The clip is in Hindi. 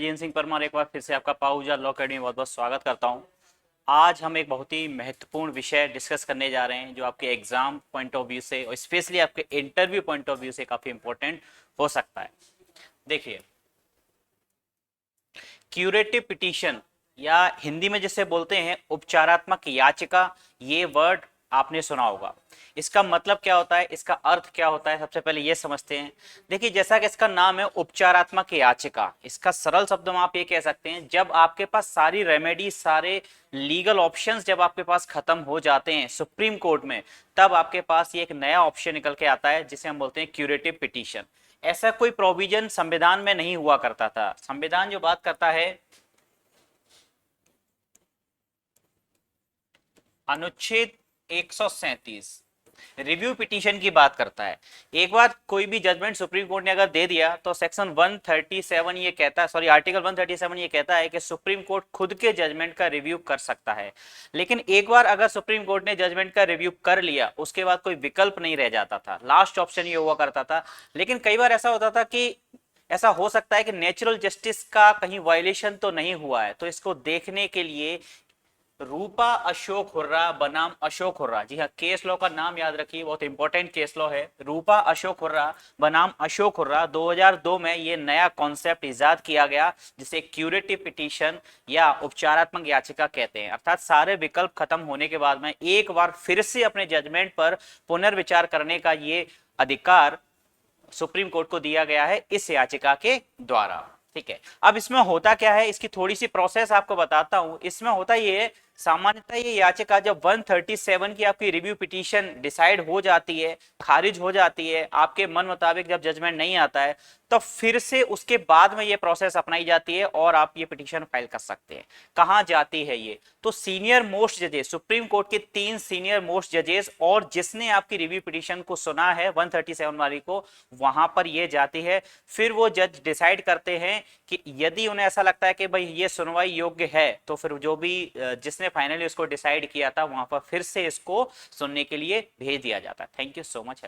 विजेंद्र सिंह परमार एक बार फिर से आपका पाऊजा लॉ अकेडमी में बहुत बहुत स्वागत करता हूं। आज हम एक बहुत ही महत्वपूर्ण विषय डिस्कस करने जा रहे हैं जो आपके एग्जाम पॉइंट ऑफ व्यू से और स्पेशली आपके इंटरव्यू पॉइंट ऑफ व्यू से काफी इंपॉर्टेंट हो सकता है। देखिए, क्यूरेटिव पिटीशन या हिंदी में जिसे बोलते हैं उपचारात्मक याचिका, ये वर्ड आपने सुना होगा। इसका मतलब क्या होता है, इसका अर्थ क्या होता है, सबसे पहले ये समझते हैं। देखिए, जैसा कि इसका नाम है उपचारात्मक याचिका, इसका सरल शब्द में आप ये कह सकते हैं जब आपके पास सारी रेमेडी, सारे लीगल ऑप्शंस जब आपके पास खत्म हो जाते हैं सुप्रीम कोर्ट में, तब आपके पास ये एक नया ऑप्शन निकल के आता है जिसे हम बोलते हैं क्यूरेटिव पिटीशन। ऐसा कोई प्रोविजन संविधान में नहीं हुआ करता था। संविधान जो बात करता है अनुच्छेद 137 रिव्यू पिटीशन की बात करता है। एक बार कोई भी जजमेंट सुप्रीम कोर्ट ने अगर दे दिया तो सेक्शन 137 ये कहता है, सॉरी आर्टिकल 137 ये कहता है कि सुप्रीम कोर्ट खुद के जजमेंट का रिव्यू कर सकता है। लेकिन एक बार अगर सुप्रीम कोर्ट ने जजमेंट का रिव्यू कर लिया, उसके बाद कोई विकल्प नहीं रह जाता था, लास्ट ऑप्शन ये हुआ करता था। लेकिन कई बार ऐसा होता था कि ऐसा हो सकता है कि नेचुरल जस्टिस का कहीं वायलेशन तो नहीं हुआ है, तो इसको देखने के लिए रूपा अशोक हुर्रा बनाम अशोक हुर्रा, जी हाँ, केस लॉ का नाम याद रखिए, बहुत इंपॉर्टेंट केस लॉ है। रूपा अशोक हुर्रा बनाम अशोक हुर्रा 2002 में ये नया कॉन्सेप्ट इजाद किया गया जिसे क्यूरेटिव पिटीशन या उपचारात्मक याचिका कहते हैं। अर्थात सारे विकल्प खत्म होने के बाद में एक बार फिर से अपने जजमेंट पर पुनर्विचार करने का ये अधिकार सुप्रीम कोर्ट को दिया गया है इस याचिका के द्वारा। ठीक है, अब इसमें होता क्या है, इसकी थोड़ी सी प्रोसेस आपको बताता हूं। इसमें होता ये है, सामान्यतः ये याचिका जब 137 की आपकी रिव्यू पिटीशन डिसाइड हो जाती है, खारिज हो जाती है, आपके मन मुताबिक जब जजमेंट नहीं आता है, तो फिर से उसके बाद में ये प्रोसेस अपनाई जाती है और आप ये पिटीशन फाइल कर सकते हैं। कहां जाती है ये, तो सीनियर मोस्ट जजेस, सुप्रीम कोर्ट के 3 सीनियर मोस्ट जजेस और जिसने आपकी रिव्यू पिटीशन को सुना है 137 वाली को, वहां पर ये जाती है। फिर वो जज डिसाइड करते हैं कि यदि उन्हें ऐसा लगता है कि भाई ये सुनवाई योग्य है, तो फिर जो भी जिसने फाइनली उसको डिसाइड किया था वहां पर फिर से इसको सुनने के लिए भेज दिया जाता है। Thank you so much.